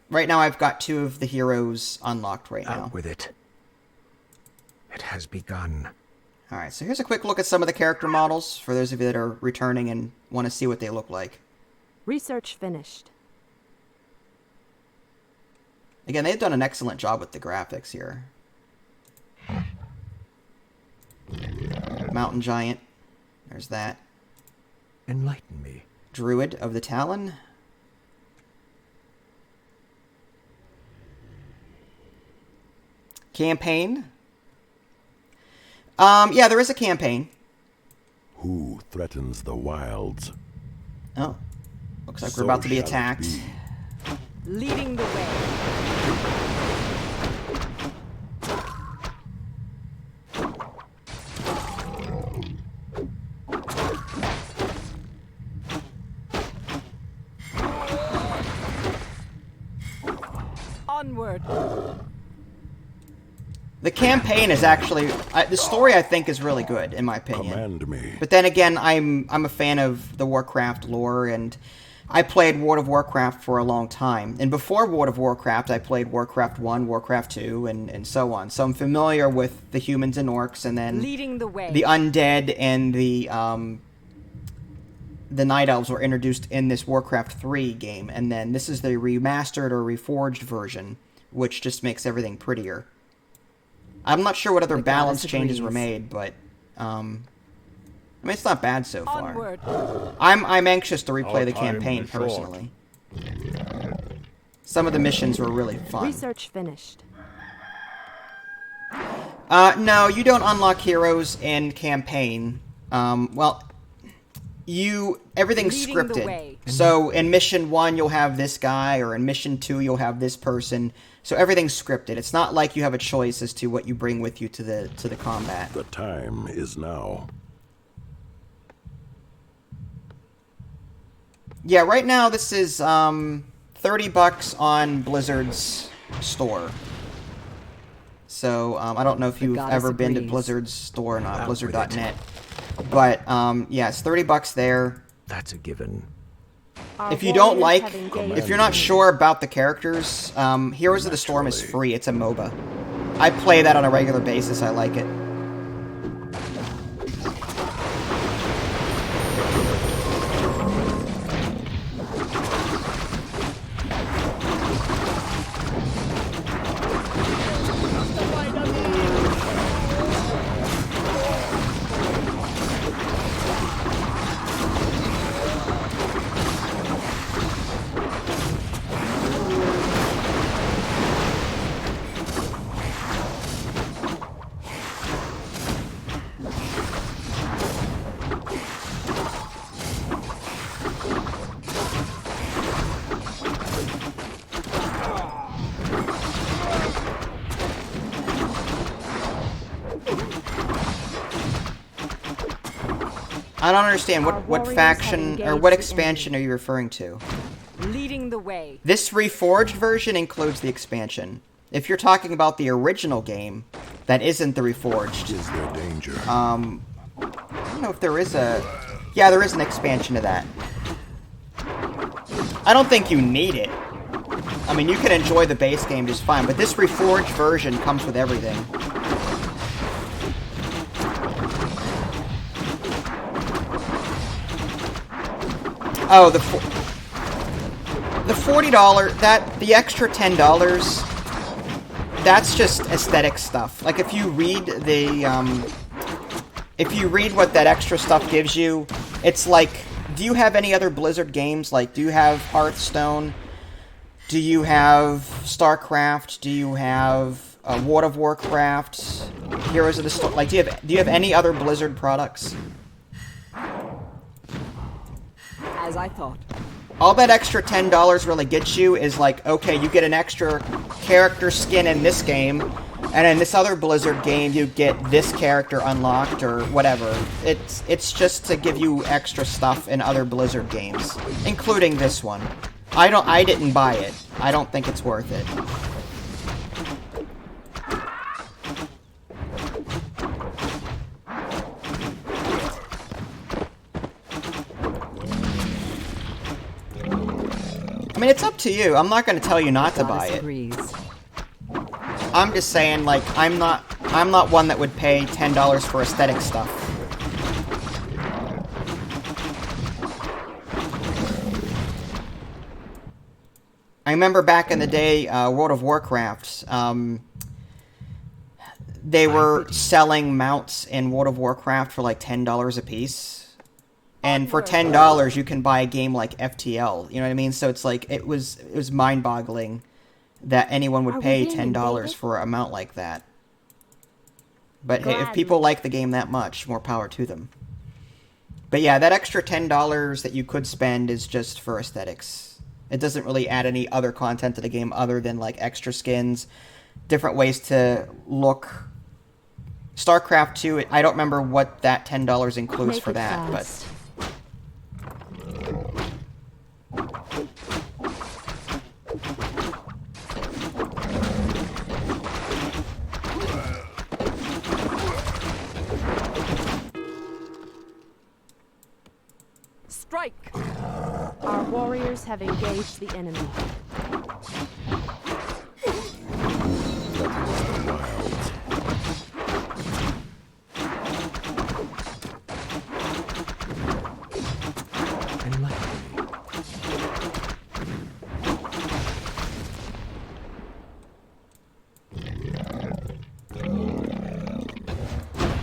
Right now I've got 2 of the heroes unlocked right now. Out with it. It has begun. Alright, so here's a quick look at some of the character models for those of you that are returning and want to see what they look like. Research finished. Again, they've done an excellent job with the graphics here. Mountain Giant. There's that. Enlighten me. Druid of the Talon. Campaign. Yeah, there is a campaign. Who threatens the wilds? Oh. Looks like we're about to be attacked. Leading the way. Onward. The campaign is actually... the story, I think, is really good, in my opinion. Command me. But then again, I'm a fan of the Warcraft lore, and I played World of Warcraft for a long time. And before World of Warcraft, I played Warcraft 1, Warcraft 2, and so on. So I'm familiar with the humans and orcs, and then Leading the way. the undead and the Night Elves were introduced in this Warcraft 3 game. And then this is the remastered or reforged version, which just makes everything prettier. I'm not sure what other balance changes were made, but I mean, it's not bad so far. Onward. I'm anxious to replay Our the time campaign is short. personally. Some of the missions were really fun. Research finished. No, you don't unlock heroes in campaign. Well, everything's Leading the scripted. way. So in mission 1 you'll have this guy, or in mission 2 you'll have this person. So everything's scripted. It's not like you have a choice as to what you bring with you to the combat. The time is now. Yeah, right now this is $30 on Blizzard's store. so I don't know if you've goddess ever been to agrees. Blizzard's store or not, Out with it. Blizzard.net. But yeah, it's $30 there. That's a given. Our If you don't warriors like, have engaged if you're not the enemy. sure about the characters, Heroes of the Storm is free. It's a MOBA. I play that on a regular basis. I like it. I don't understand Our what warriors faction have or what engaged the expansion are you referring to? Leading the way. This Reforged version includes the expansion. If you're talking about the original game, that isn't the Reforged. Is there danger? I don't know if there is a... Yeah, there is an expansion to that. I don't think you need it. I mean, you can enjoy the base game just fine, but this Reforged version comes with everything. Oh, the $40, the extra $10, that's just aesthetic stuff. Like, if you read what that extra stuff gives you, it's like, do you have any other Blizzard games? Like, do you have Hearthstone? Do you have StarCraft? Do you have World of Warcraft? Heroes of the Storm? Like, do you have any other Blizzard products? As I thought. All that extra $10 really gets you is like, okay, you get an extra character skin in this game, and in this other Blizzard game, you get this character unlocked or whatever. It's just to give you extra stuff in other Blizzard games, including this one. I didn't buy it. I don't think it's worth it. I mean, it's up to you. I'm not going to tell you not to buy Goddess it. agrees. I'm just saying, like, I'm not one that would pay $10 for aesthetic stuff. I remember back in the day, World of Warcraft, they were selling mounts in World of Warcraft for like $10 a piece. And for $10, you can buy a game like FTL. You know what I mean? So it's like, it was mind-boggling that anyone would Are we pay being $10 invaded? for a mount like that. But hey, if Gladly. people like the game that much, more power to them. But yeah, that extra $10 that you could spend is just for aesthetics. It doesn't really add any other content to the game other than like extra skins, different ways to look. StarCraft 2, I don't remember what that $10 includes Make for it that, fast. but Strike. Our warriors have engaged the enemy.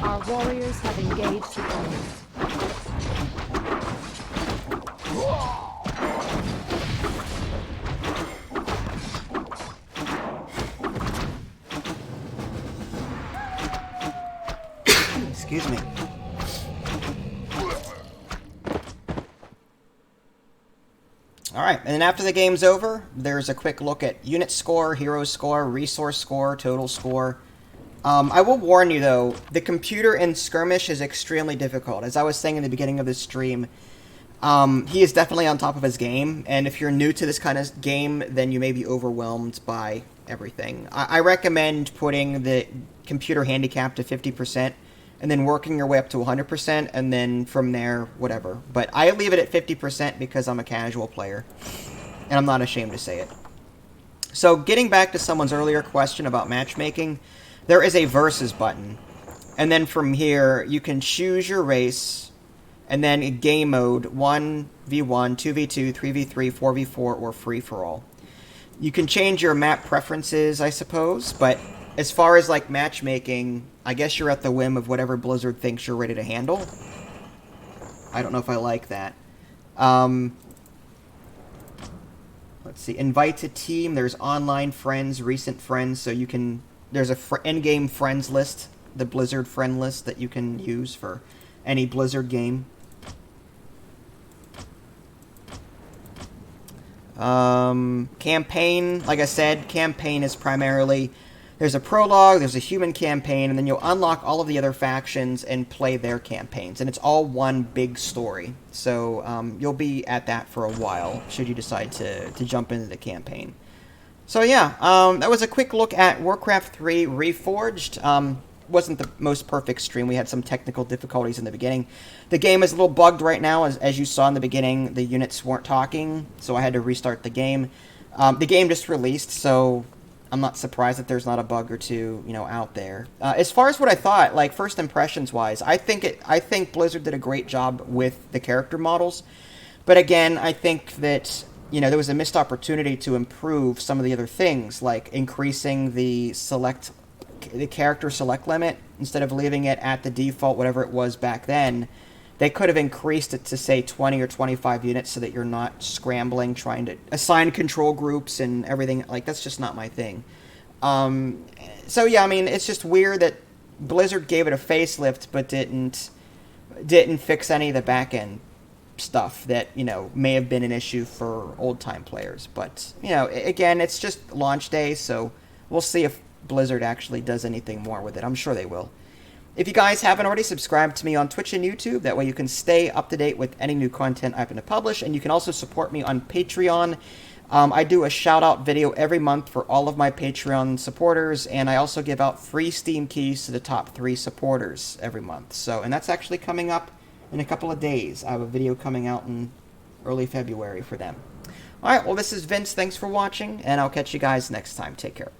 Our warriors have engaged the enemy. excuse me. Alright, and then after the game's over, there's a quick look at unit score, hero score, resource score, total score. I will warn you though, the computer in Skirmish is extremely difficult. As I was saying in the beginning of this stream, He is definitely on top of his game, and if you're new to this kind of game, then you may be overwhelmed by everything. I recommend putting the computer handicap to 50%, and then working your way up to 100%, and then from there, whatever. But I leave it at 50% because I'm a casual player, and I'm not ashamed to say it. So getting back to someone's earlier question about matchmaking, there is a versus button. And then from here, you can choose your race, and then in game mode, 1v1, 2v2, 3v3, 4v4, or free-for-all. You can change your map preferences, I suppose, but as far as, like, matchmaking, I guess you're at the whim of whatever Blizzard thinks you're ready to handle. I don't know if I like that. Let's see. Invite to team. There's online friends, recent friends, so you can... There's a in-game friends list, the Blizzard friend list that you can use for any Blizzard game. Campaign, like I said, campaign is primarily... There's a prologue, there's a human campaign, and then you'll unlock all of the other factions and play their campaigns. And it's all one big story. So you'll be at that for a while, should you decide to jump into the campaign. So yeah, that was a quick look at Warcraft 3 Reforged. Wasn't the most perfect stream. We had some technical difficulties in the beginning. The game is a little bugged right now. As you saw in the beginning, the units weren't talking, so I had to restart the game. The game just released, so... I'm not surprised that there's not a bug or two, out there. As far as what I thought, like, first impressions-wise, I think Blizzard did a great job with the character models. But again, I think that, there was a missed opportunity to improve some of the other things, like increasing the character select limit. Instead of leaving it at the default, whatever it was back then, they could have increased it to, say, 20 or 25 units so that you're not scrambling, trying to assign control groups and everything. Like, that's just not my thing. So, yeah, I mean, it's just weird that Blizzard gave it a facelift but didn't fix any of the back-end stuff that, may have been an issue for old-time players. But, again, it's just launch day, so we'll see if Blizzard actually does anything more with it. I'm sure they will. If you guys haven't already, subscribe to me on Twitch and YouTube. That way you can stay up to date with any new content I happen to publish. And you can also support me on Patreon. I do a shout-out video every month for all of my Patreon supporters. And I also give out free Steam keys to the top 3 supporters every month. And that's actually coming up in a couple of days. I have a video coming out in early February for them. Alright, well, this is Vince. Thanks for watching. And I'll catch you guys next time. Take care.